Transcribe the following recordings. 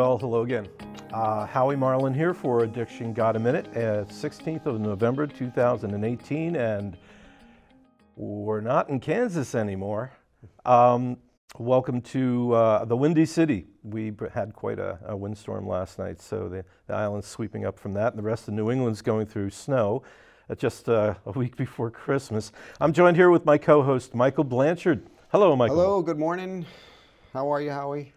Well, hello again. Howie Marlin here for Addiction Got a Minute, 16th of November 2018, and we're not in Kansas anymore. Welcome to the Windy City. We had quite a windstorm last night, so the island's sweeping up from that, and the rest of New England's going through snow just a week before Christmas. I'm joined here with my co-host, Michael Blanchard. Hello, Michael. Hello, good morning. How are you, Howie?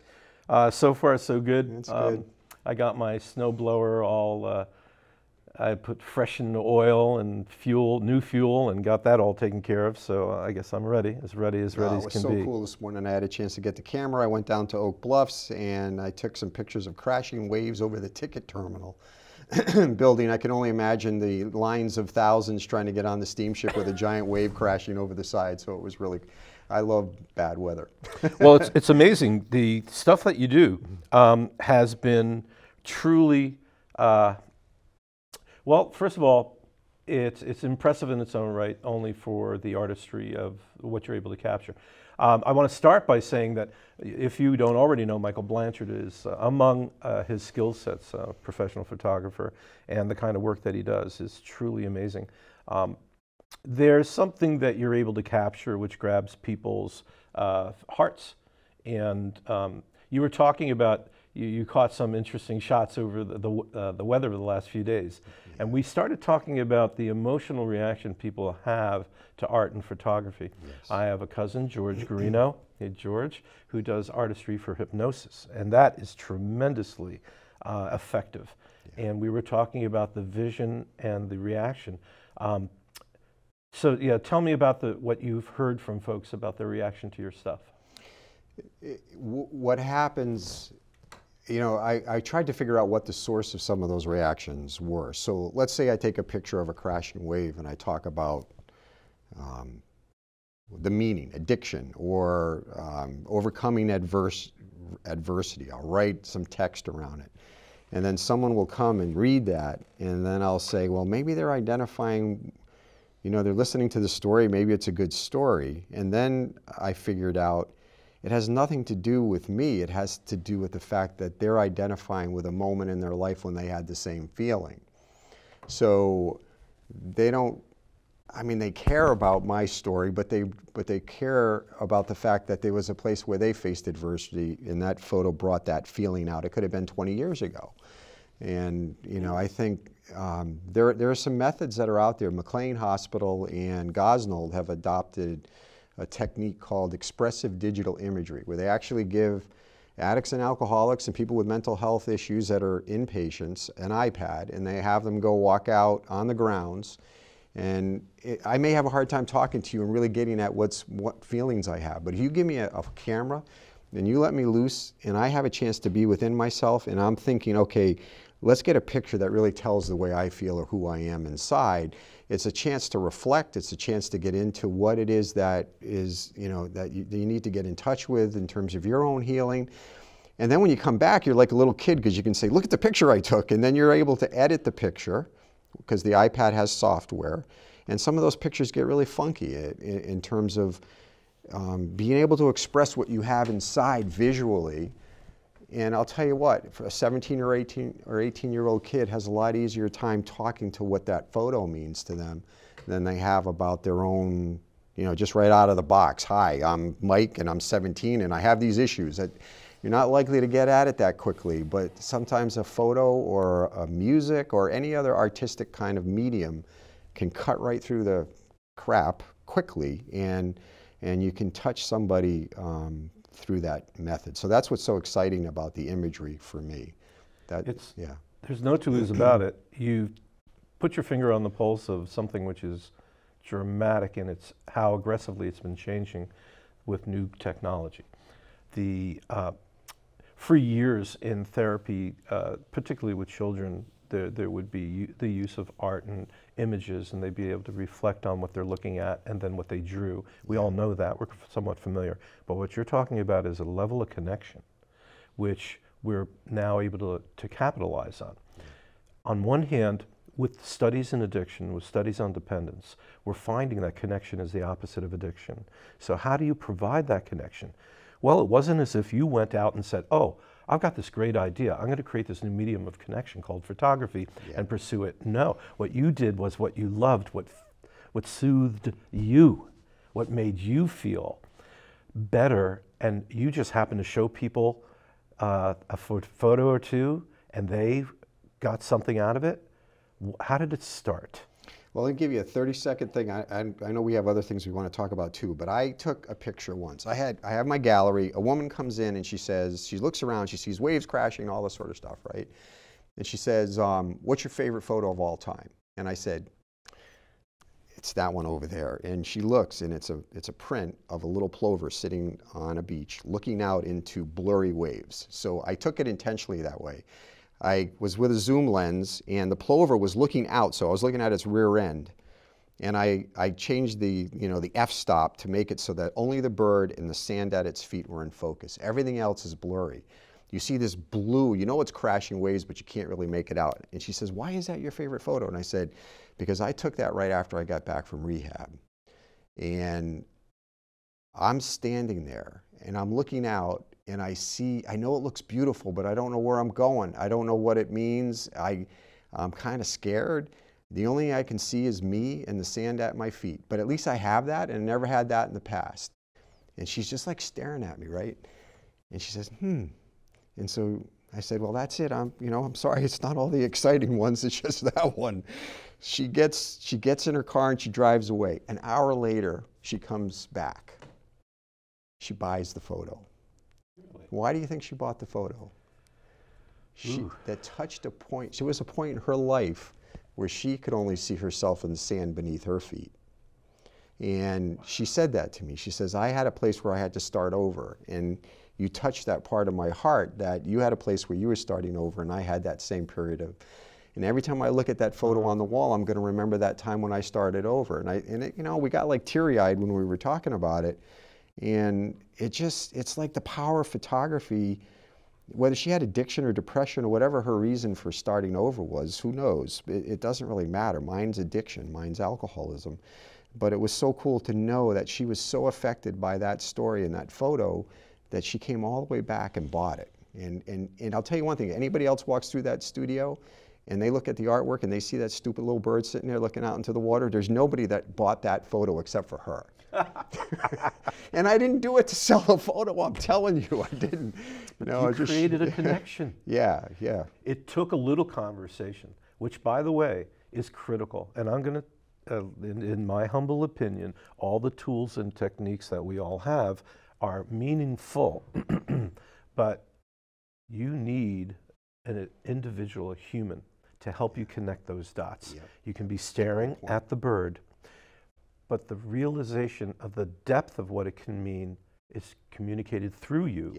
So far, so good. That's good. I got my snowblower all, I put freshened oil and fuel, new fuel, and got that all taken care of. So I guess I'm ready as can be. It was so cool this morning. I had a chance to get the camera. I went down to Oak Bluffs and I took some pictures of crashing waves over the ticket terminal building. I can only imagine the lines of thousands trying to get on the steamship with a giant wave crashing over the side. So it was really, I love bad weather. Well, it's amazing. The stuff that you do has been truly, well, first of all, it's impressive in its own right, only for the artistry of what you're able to capture. I want to start by saying that if you don't already know, Michael Blanchard is among his skill sets, a professional photographer, and the kind of work that he does is truly amazing. There's something that you're able to capture which grabs people's hearts. And you were talking about, you caught some interesting shots over the weather of the last few days. And we started talking about the emotional reaction people have to art and photography. Yes. I have a cousin, George Garino, hey George, who does artistry for hypnosis. And that is tremendously effective. Yeah. And we were talking about the vision and the reaction. So yeah, tell me about what you've heard from folks about their reaction to your stuff. What happens, you know, I tried to figure out what the source of some of those reactions were. So let's say I take a picture of a crashing wave and I talk about the meaning, addiction, or overcoming adversity. I'll write some text around it. And then someone will come and read that, and then I'll say, well, maybe they're identifying, you know, they're listening to the story, maybe it's a good story. And then I figured out it has nothing to do with me. It has to do with the fact that they're identifying with a moment in their life when they had the same feeling. So they don't, I mean, they care about my story, but they care about the fact that there was a place where they faced adversity, and that photo brought that feeling out. It could have been 20 years ago. And, you know, I think there are some methods that are out there. McLean Hospital and Gosnold have adopted a technique called expressive digital imagery, where they actually give addicts and alcoholics and people with mental health issues that are inpatients an iPad, and they have them go walk out on the grounds. And I may have a hard time talking to you and really getting at what feelings I have, but if you give me a camera and you let me loose and I have a chance to be within myself and I'm thinking, okay, let's get a picture that really tells the way I feel or who I am inside. It's a chance to reflect. It's a chance to get into what it is that is, you know, that you need to get in touch with in terms of your own healing. And then when you come back, you're like a little kid because you can say, look at the picture I took. And then you're able to edit the picture because the iPad has software. And some of those pictures get really funky in terms of being able to express what you have inside visually. And I'll tell you what, for a 17 or 18-year-old kid has a lot easier time talking to what that photo means to them than they have about their own, you know, just right out of the box. Hi, I'm Mike and I'm 17 and I have these issues. You're not likely to get at it that quickly, but sometimes a photo or a music or any other artistic kind of medium can cut right through the crap quickly, and you can touch somebody through that method. So that's what's so exciting about the imagery for me. Yeah. There's no two ways about it. You put your finger on the pulse of something which is dramatic in how aggressively it's been changing with new technology. For years in therapy, particularly with children, there would be the use of art and images, and they'd be able to reflect on what they're looking at and then what they drew. We all know that. We're somewhat familiar. But what you're talking about is a level of connection which we're now able to capitalize on. On one hand, with studies in addiction, with studies on dependence, we're finding that connection is the opposite of addiction. So how do you provide that connection? Well, it wasn't as if you went out and said, oh, I've got this great idea. I'm going to create this new medium of connection called photography and pursue it. No, what you did was what you loved, what soothed you, what made you feel better, and you just happened to show people a photo or two, and they got something out of it. How did it start? Well, I'll give you a 30-second thing. I know we have other things we want to talk about too, but I took a picture once. I have my gallery. A woman comes in and she says, she looks around, she sees waves crashing, all this sort of stuff, right? And she says, what's your favorite photo of all time? And I said, it's that one over there. And she looks, and it's a print of a little plover sitting on a beach looking out into blurry waves. So I took it intentionally that way. I was with a zoom lens, and the plover was looking out, so I was looking at its rear end. And I changed the f-stop to make it so that only the bird and the sand at its feet were in focus. Everything else is blurry. You see this blue, you know it's crashing waves, but you can't really make it out. And she says, why is that your favorite photo? And I said, because I took that right after I got back from rehab. And I'm standing there, and I'm looking out, and I know it looks beautiful, but I don't know where I'm going. I don't know what it means. I'm kind of scared. The only thing I can see is me and the sand at my feet. But at least I have that, and I never had that in the past. And she's just like staring at me, right? And she says, And so I said, well, that's it. I'm sorry, it's not all the exciting ones, it's just that one. She gets in her car and she drives away. An hour later, she comes back. She buys the photo. Why do you think she bought the photo? That touched a point. There was a point in her life where she could only see herself in the sand beneath her feet. And she said that to me. She says, I had a place where I had to start over. And you touched that part of my heart, that you had a place where you were starting over, and I had that same period of. And every time I look at that photo on the wall, I'm going to remember that time when I started over. And we got like teary-eyed when we were talking about it. And it's like the power of photography. Whether she had addiction or depression or whatever her reason for starting over was, who knows? It doesn't really matter. Mine's addiction, mine's alcoholism. But it was so cool to know that she was so affected by that story and that photo that she came all the way back and bought it. And I'll tell you one thing, anybody else walks through that studio and they look at the artwork and they see that stupid little bird sitting there looking out into the water, there's nobody that bought that photo except for her. And I didn't do it to sell a photo, I'm telling you, I didn't. You created a connection. Yeah. It took a little conversation, which, by the way, is critical. And I'm going to, in my humble opinion, all the tools and techniques that we all have are meaningful, but you need an individual, a human, to help you connect those dots. Yep. You can be staring at the bird, but the realization of the depth of what it can mean is communicated through you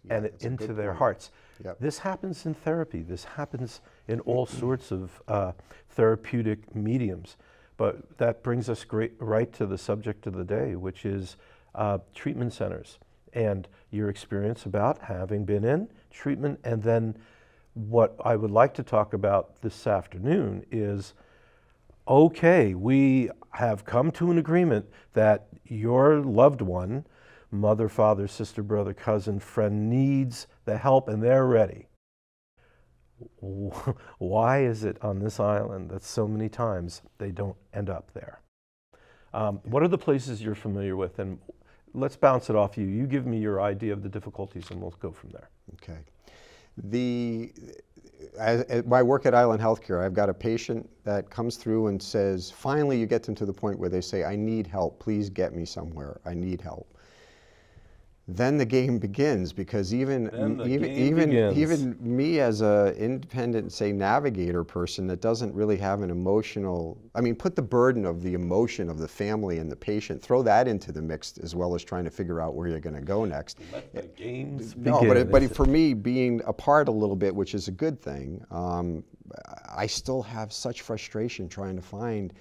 and into their hearts. Yep. This happens in therapy. This happens in all sorts of therapeutic mediums. But that brings us right to the subject of the day, which is treatment centers and your experience about having been in treatment. And then what I would like to talk about this afternoon is, okay, we have come to an agreement that your loved one, mother, father, sister, brother, cousin, friend, needs the help and they're ready. Why is it on this island that so many times they don't end up there? What are the places you're familiar with? And let's bounce it off you. You give me your idea of the difficulties and we'll go from there. Okay. My work at Island Healthcare, I've got a patient that comes through and says, finally you get them to the point where they say, I need help, please get me somewhere, I need help. Then the game begins, because even me as a independent, say, navigator person that doesn't really have an emotional, put the burden of the emotion of the family and the patient, throw that into the mix as well as trying to figure out where you're going to go next. Let the games begin. No, but for me, being apart a little bit, which is a good thing, I still have such frustration trying to find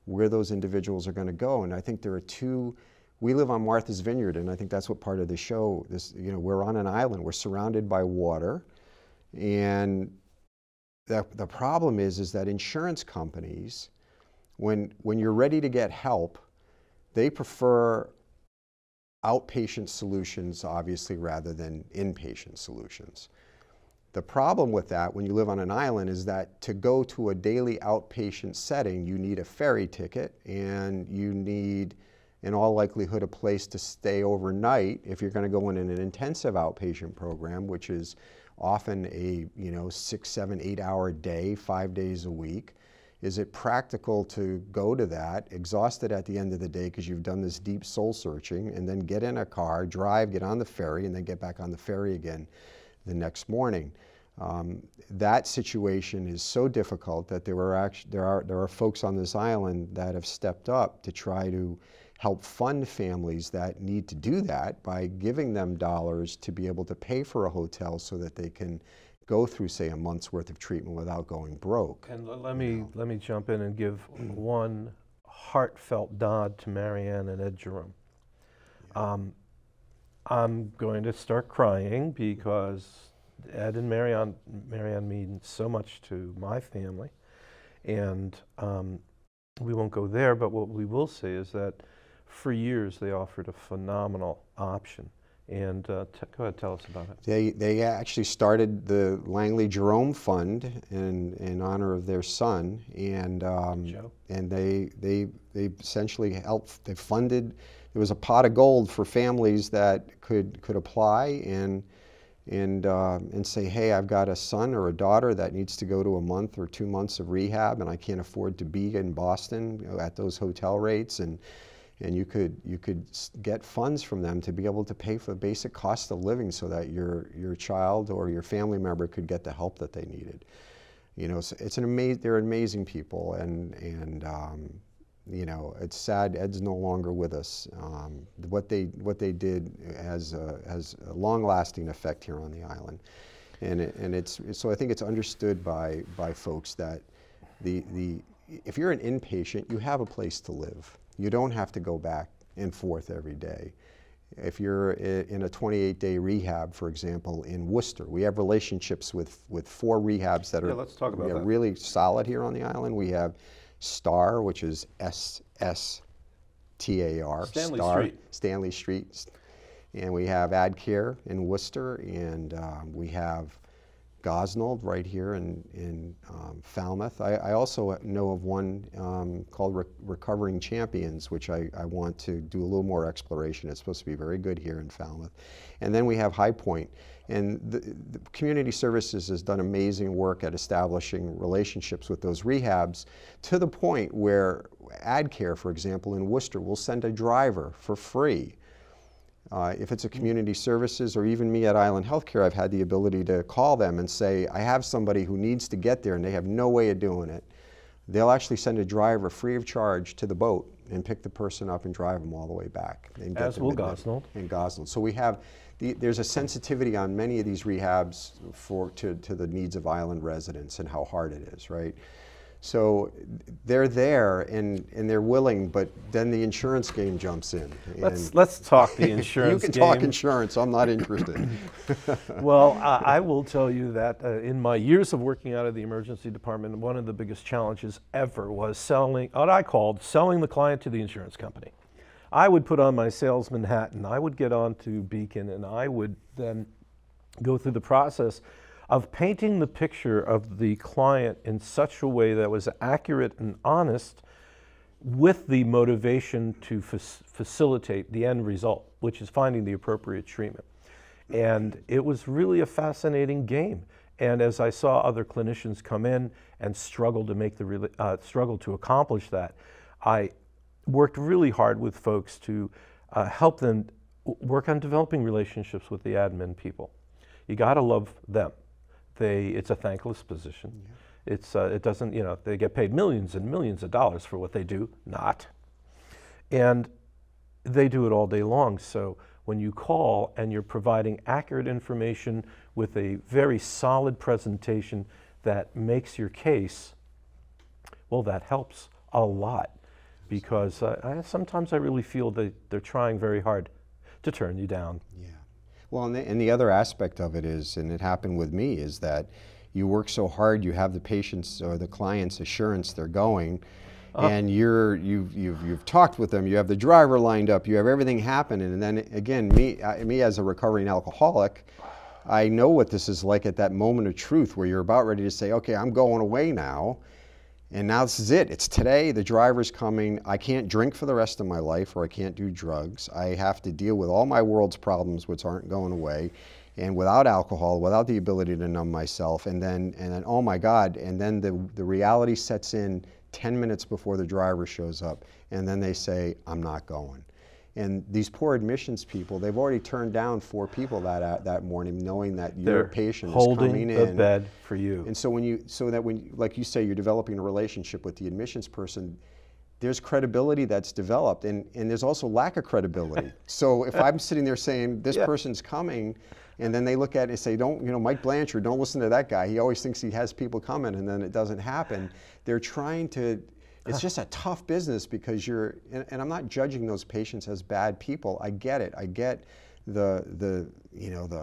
where those individuals are going to go. And I think there are two. We live on Martha's Vineyard, and I think that's what part of the show, we're on an island, we're surrounded by water, and the problem is that insurance companies, when you're ready to get help, they prefer outpatient solutions, obviously, rather than inpatient solutions. The problem with that when you live on an island is that to go to a daily outpatient setting, you need a ferry ticket and you need, in all likelihood, a place to stay overnight if you're going to go in an intensive outpatient program, which is often a 6, 7, 8 hour day, 5 days a week. Is it practical to go to that, exhausted at the end of the day because you've done this deep soul searching, and then get in a car, drive, get on the ferry, and then get back on the ferry again the next morning? That situation is so difficult that there are folks on this island that have stepped up to try to help fund families that need to do that by giving them dollars to be able to pay for a hotel so that they can go through, say, a month's worth of treatment without going broke. And let me jump in and give one heartfelt nod to Marianne and Ed Jerome. Yeah. I'm going to start crying because Ed and Marianne mean so much to my family, and we won't go there, but what we will say is that for years they offered a phenomenal option. And go ahead, tell us about it. They actually started the Langley Jerome Fund in honor of their son, and Joe. And they essentially helped. They funded. There was a pot of gold for families that could apply and say, hey, I've got a son or a daughter that needs to go to a month or 2 months of rehab, and I can't afford to be in Boston at those hotel rates, and you could get funds from them to be able to pay for the basic cost of living so that your child or your family member could get the help that they needed. So it's they're amazing people, and it's sad Ed's no longer with us. What they did has a long-lasting effect here on the island, and so I think it's understood by folks that if you're an inpatient, you have a place to live. You don't have to go back and forth every day. If you're in a 28-day rehab, for example, in Worcester, we have relationships with 4 rehabs that are let's talk about that. Really solid here on the island. We have STAR, which is SSTAR, Stanley Street, and we have AdCare in Worcester, and we have Gosnold right here in Falmouth. I also know of one called Recovering Champions, which I want to do a little more exploration. It's supposed to be very good here in Falmouth. And then we have High Point. And the community services has done amazing work at establishing relationships with those rehabs to the point where AdCare, for example, in Worcester, will send a driver for free. If it's a community services, or even me at Island Healthcare, I've had the ability to call them and say, I have somebody who needs to get there and they have no way of doing it. They'll actually send a driver free of charge to the boat and pick the person up and drive them all the way back. As will Gosnold. And Gosnold. So we have, there's a sensitivity on many of these rehabs to the needs of island residents and how hard it is, right? So they're there and they're willing, but then the insurance game jumps in. Let's talk the insurance game. You can talk insurance, I'm not interested. Well, I will tell you that in my years of working out of the emergency department, one of the biggest challenges ever was what I called selling the client to the insurance company. I would put on my salesman hat and I would get on to Beacon and I would then go through the process of painting the picture of the client in such a way that was accurate and honest, with the motivation to facilitate the end result, which is finding the appropriate treatment. And it was really a fascinating game. And as I saw other clinicians come in and struggle to accomplish that, I worked really hard with folks to help them work on developing relationships with the admin people. You got to love them. It's a thankless position. Yeah. It doesn't, they get paid millions and millions of dollars for what they do, not. And they do it all day long. So when you call and you're providing accurate information with a very solid presentation that makes your case, well, that helps a lot, because sometimes I really feel that they're trying very hard to turn you down. Yeah. Well, and the other aspect of it is, and it happened with me, is that you work so hard, you have the patient's or the client's assurance they're going, and you've talked with them, you have the driver lined up, you have everything happening, and then again, me as a recovering alcoholic, I know what this is like at that moment of truth where you're about ready to say, okay, I'm going away now. And now this is it. It's today. The driver's coming. I can't drink for the rest of my life, or I can't do drugs. I have to deal with all my world's problems, which aren't going away, and without alcohol, without the ability to numb myself. And then oh my God, and then the reality sets in 10 minutes before the driver shows up. And then they say, I'm not going. And these poor admissions people, they've already turned down 4 people that morning, knowing that your patient is coming in. Holding the bed for you. And so when, like you say, you're developing a relationship with the admissions person, there's credibility that's developed, and there's also lack of credibility. So if I'm sitting there saying this person's coming, and then they look at it and say, don't, Mike Blanchard, don't listen to that guy. He always thinks he has people coming, and then it doesn't happen. They're trying to. It's just a tough business because and I'm not judging those patients as bad people. I get it. I get the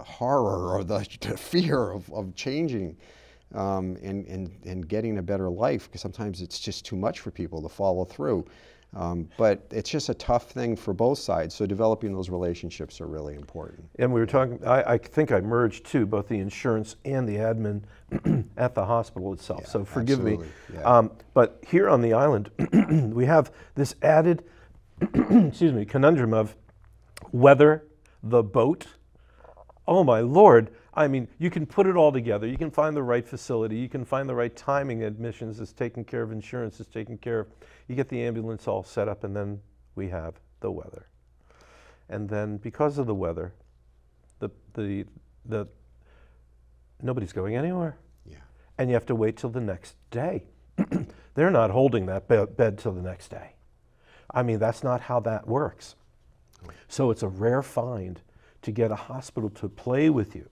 horror or the fear of changing and getting a better life, because sometimes it's just too much for people to follow through. But it's just a tough thing for both sides. So developing those relationships are really important. And we were talking, I think I merged too, both the insurance and the admin at the hospital itself. Yeah, so forgive me. Yeah. But here on the island, we have this added conundrum of weather, the boat. Oh my Lord. I mean, you can put it all together. You can find the right facility. You can find the right timing. Admissions is taken care of. Insurance is taken care of. You get the ambulance all set up, and then we have the weather. And then because of the weather, nobody's going anywhere. Yeah. And you have to wait till the next day. They're not holding that bed till the next day. I mean, that's not how that works. So it's a rare find to get a hospital to play with you.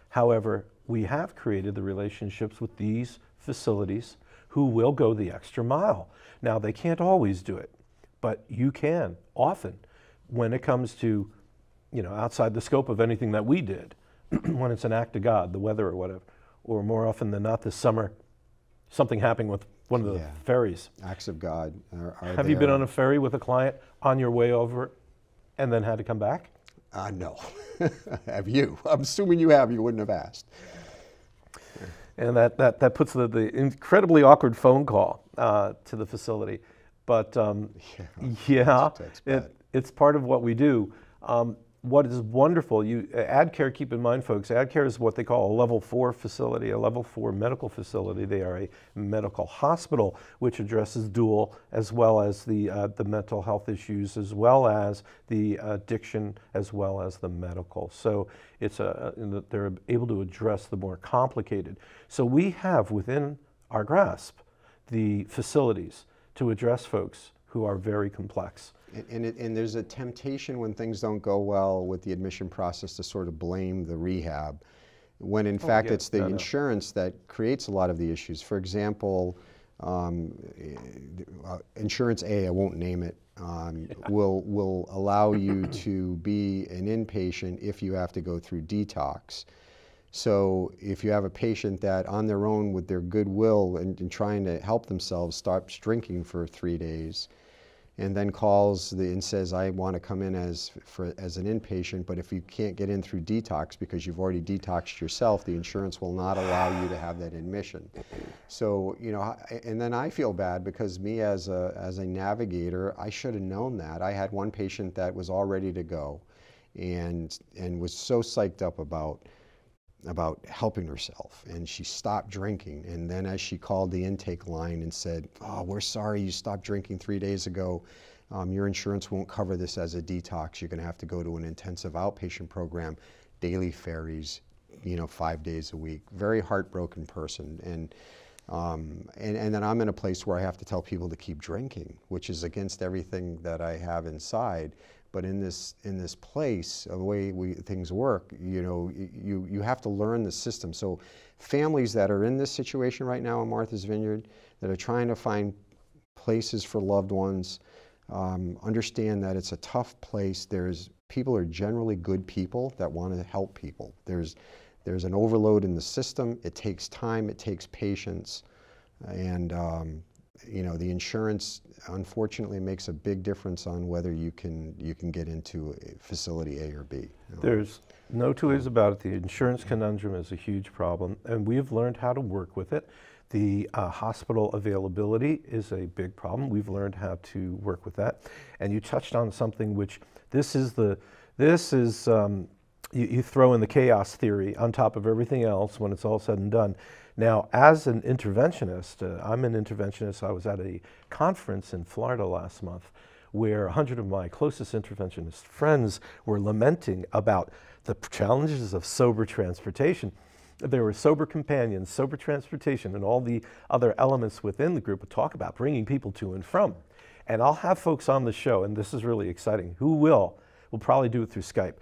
However, we have created the relationships with these facilities who will go the extra mile. Now, they can't always do it, but you can often when it comes to, outside the scope of anything that we did, when it's an act of God, the weather or whatever, or more often than not this summer, something happening with one of the ferries. Acts of God are Have you been on a ferry with a client on your way over and then had to come back? No. Have you? I'm assuming you have. You wouldn't have asked. And that puts the incredibly awkward phone call to the facility. But it's part of what we do. What is wonderful, AdCare, keep in mind, folks, AdCare is what they call a level 4 facility, a level 4 medical facility. They are a medical hospital which addresses dual as well as the mental health issues, as well as the addiction, as well as the medical. So they're able to address the more complicated. So we have within our grasp the facilities to address folks who are very complex. And there's a temptation when things don't go well with the admission process to sort of blame the rehab, when in fact it's the insurance that creates a lot of the issues. For example, Insurance A, I won't name it, will allow you to be an inpatient if you have to go through detox. So if you have a patient that on their own with their goodwill and trying to help themselves stops drinking for 3 days, and then calls and says, I want to come in as an inpatient, but if you can't get in through detox because you've already detoxed yourself, the insurance will not allow you to have that admission. So, and then I feel bad because me as a navigator, I should have known that. I had one patient that was all ready to go and was so psyched up about helping herself, and she stopped drinking. And then as she called the intake line and said, oh, we're sorry you stopped drinking 3 days ago, your insurance won't cover this as a detox. You're going to have to go to an intensive outpatient program, daily ferries, 5 days a week. Very heartbroken person. And then I'm in a place where I have to tell people to keep drinking, which is against everything that I have inside. But in this place, the way things work, you have to learn the system. So families that are in this situation right now in Martha's Vineyard, that are trying to find places for loved ones, understand that it's a tough place. People are generally good people that want to help people. There's an overload in the system. It takes time. It takes patience. And you know, the insurance unfortunately makes a big difference on whether you can get into facility A or B. You know? There's no two ways about it. The insurance conundrum is a huge problem, and we've learned how to work with it. The hospital availability is a big problem. We've learned how to work with that. And you touched on something which you throw in the chaos theory on top of everything else when it's all said and done. Now, as an interventionist, I'm an interventionist. I was at a conference in Florida last month where 100 of my closest interventionist friends were lamenting about the challenges of sober transportation. There were sober companions, sober transportation, and all the other elements within the group would talk about bringing people to and from. And I'll have folks on the show, and this is really exciting, who we'll probably do it through Skype,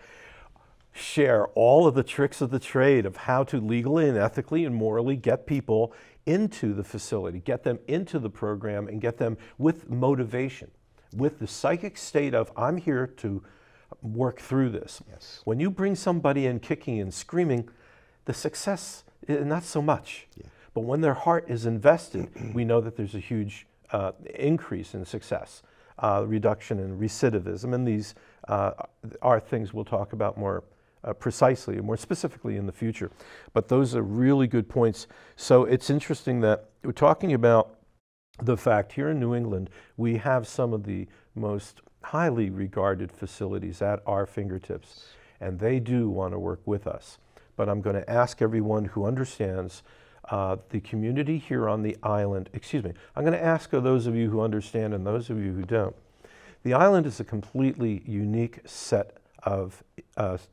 share all of the tricks of the trade of how to legally and ethically and morally get people into the facility, get them into the program, and get them with motivation, with the psychic state of, I'm here to work through this. Yes. When you bring somebody in kicking and screaming, the success, not so much. Yeah. But when their heart is invested, we know that there's a huge increase in success, reduction in recidivism, and these are things we'll talk about more precisely and more specifically in the future. But those are really good points. So it's interesting that we're talking about the fact here in New England, we have some of the most highly regarded facilities at our fingertips, and they do want to work with us. But I'm going to ask everyone who understands the community here on the island, I'm going to ask those of you who understand and those of you who don't. The island is a completely unique set of,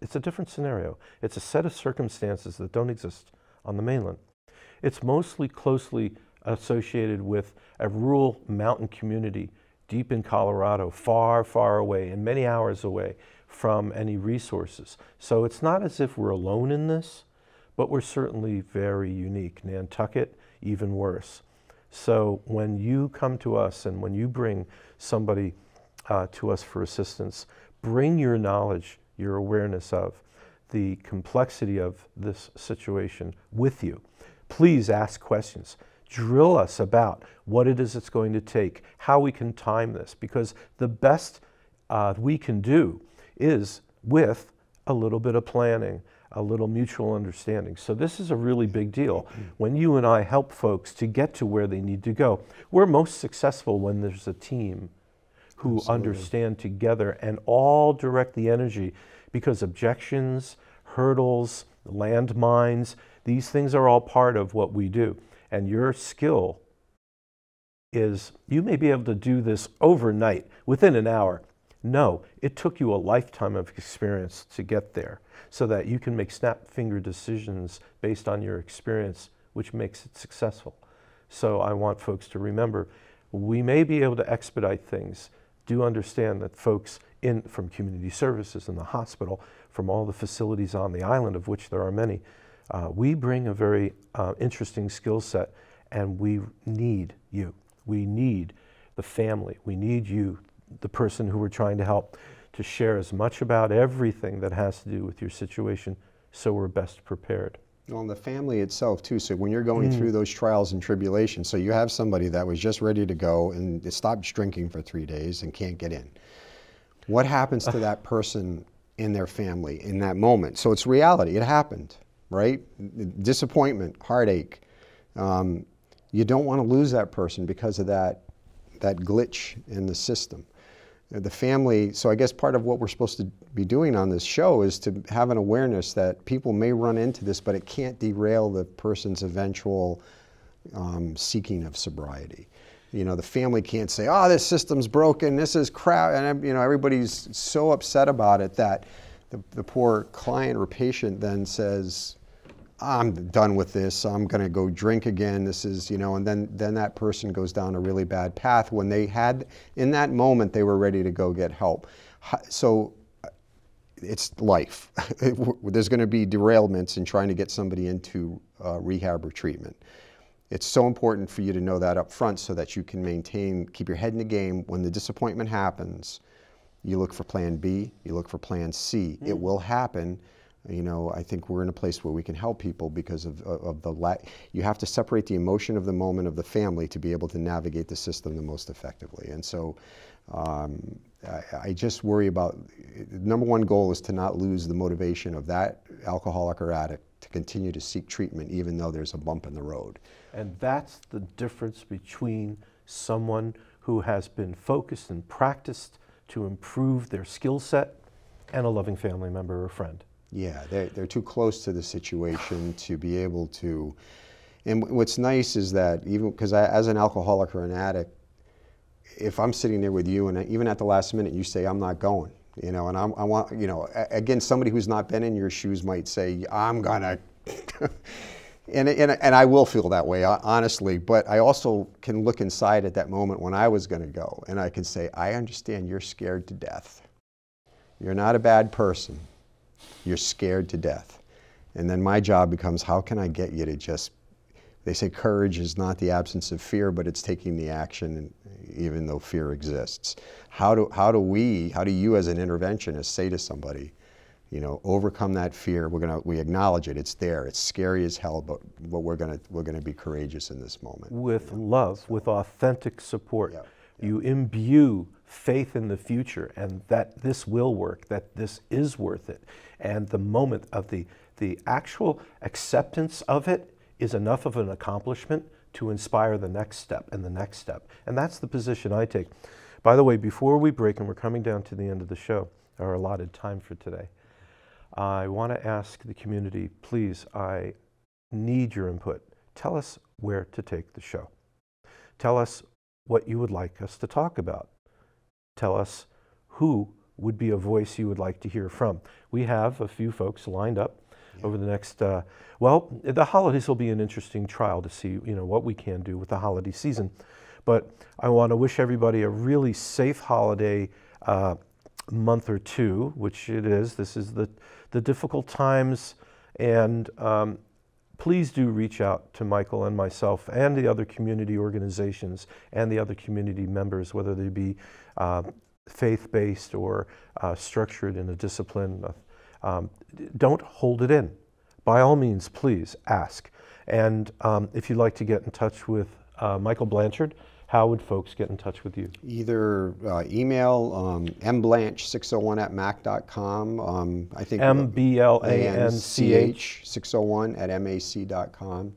it's a different scenario. It's a set of circumstances that don't exist on the mainland. It's mostly closely associated with a rural mountain community deep in Colorado, far, far away, and many hours away from any resources. So it's not as if we're alone in this, but we're certainly very unique. Nantucket, even worse. So when you come to us and when you bring somebody to us for assistance, bring your knowledge, your awareness of the complexity of this situation with you. Please ask questions. Drill us about what it is it's going to take, how we can time this, because the best we can do is with a little bit of planning, a little mutual understanding. So this is a really big deal. When you and I help folks to get to where they need to go, we're most successful when there's a team who understand together and all direct the energy, because objections, hurdles, landmines, these things are all part of what we do. And your skill is, you may be able to do this overnight, within an hour. No, it took you a lifetime of experience to get there, so that you can make snap finger decisions based on your experience, which makes it successful. So I want folks to remember, we may be able to expedite things. Do understand that folks from community services in the hospital, from all the facilities on the island, of which there are many, we bring a very interesting skill set, and we need you. We need the family. We need you, the person who we're trying to help, to share as much about everything that has to do with your situation, so we're best prepared. Well, and the family itself too, so when you're going through those trials and tribulations, so you have somebody that was just ready to go and they stopped drinking for 3 days and can't get in. What happens to that person in their family in that moment? So it's reality, it happened, right? Disappointment, heartache. You don't want to lose that person because of that glitch in the system. The family, so I guess part of what we're supposed to be doing on this show is to have an awareness that people may run into this, but it can't derail the person's eventual seeking of sobriety. You know, the family can't say, oh, this system's broken, this is crap, and you know, everybody's so upset about it that the poor client or patient then says, I'm done with this, I'm gonna go drink again, this is, you know, and then that person goes down a really bad path when they had, in that moment, they were ready to go get help. So it's life. There's gonna be derailments in trying to get somebody into rehab or treatment. It's so important for you to know that up front so that you can maintain, keep your head in the game. When the disappointment happens, you look for plan B, you look for plan C. It will happen. You know, I think we're in a place where we can help people because of the you have to separate the emotion of the moment of the family to be able to navigate the system the most effectively. And so I just worry about, number one goal is to not lose the motivation of that alcoholic or addict to continue to seek treatment even though there's a bump in the road. And that's the difference between someone who has been focused and practiced to improve their skill set and a loving family member or friend. Yeah, they're too close to the situation to be able to, and what's nice is that even, because as an alcoholic or an addict, if I'm sitting there with you and even at the last minute you say, I'm not going, you know, and I want, you know, again, somebody who's not been in your shoes might say, I'm gonna, and I will feel that way, honestly, but I also can look inside at that moment when I was gonna go and I can say, I understand you're scared to death. You're not a bad person. You're scared to death. And then my job becomes, how can I get you to just, they say courage is not the absence of fear, but it's taking the action even though fear exists. How do you as an interventionist say to somebody, you know, overcome that fear, we acknowledge it, it's there, it's scary as hell, but we're gonna be courageous in this moment. With love, with authentic support. Yeah. You imbue faith in the future and that this will work, that this is worth it. And the moment of the actual acceptance of it is enough of an accomplishment to inspire the next step and the next step. And that's the position I take. By the way, before we break, and we're coming down to the end of the show, our allotted time for today, I want to ask the community, please, I need your input. Tell us where to take the show. Tell us what you would like us to talk about. Tell us who would be a voice you would like to hear from. We have a few folks lined up over the next, well, the holidays will be an interesting trial to see, you know, what we can do with the holiday season. But I want to wish everybody a really safe holiday month or two, which it is. This is the difficult times, and please do reach out to Michael and myself and the other community organizations and the other community members, whether they be faith-based or structured in a discipline. Don't hold it in. By all means, please ask. And if you'd like to get in touch with Michael Blanchard, how would folks get in touch with you? Either email mblanch601@mac.com. I think MBLANCH 601@mac.com.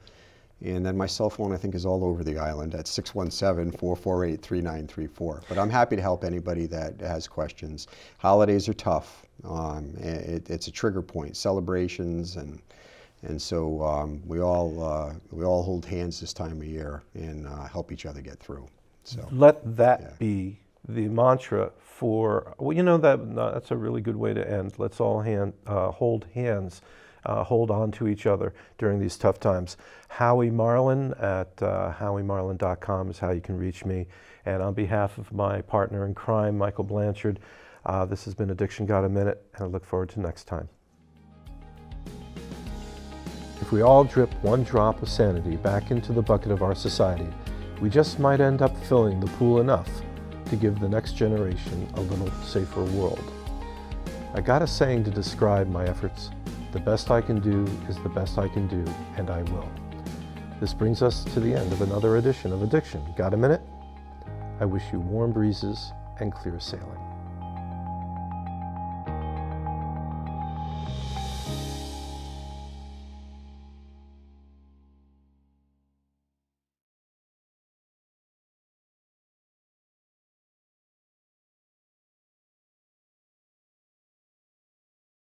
And then my cell phone, I think, is all over the island at 617-448-3934. But I'm happy to help anybody that has questions. Holidays are tough. It's a trigger point, celebrations, and so we all hold hands this time of year and help each other get through. So let that be the mantra for, well, you know, that's a really good way to end. Let's all hold hands. Hold on to each other during these tough times. Howie Marlin at howiemarlin.com is how you can reach me. And on behalf of my partner in crime, Michael Blanchard, this has been Addiction Got a Minute, and I look forward to next time. If we all drip one drop of sanity back into the bucket of our society, we just might end up filling the pool enough to give the next generation a little safer world. I got a saying to describe my efforts. The best I can do is the best I can do, and I will. This brings us to the end of another edition of Addiction Got a Minute? I wish you warm breezes and clear sailing.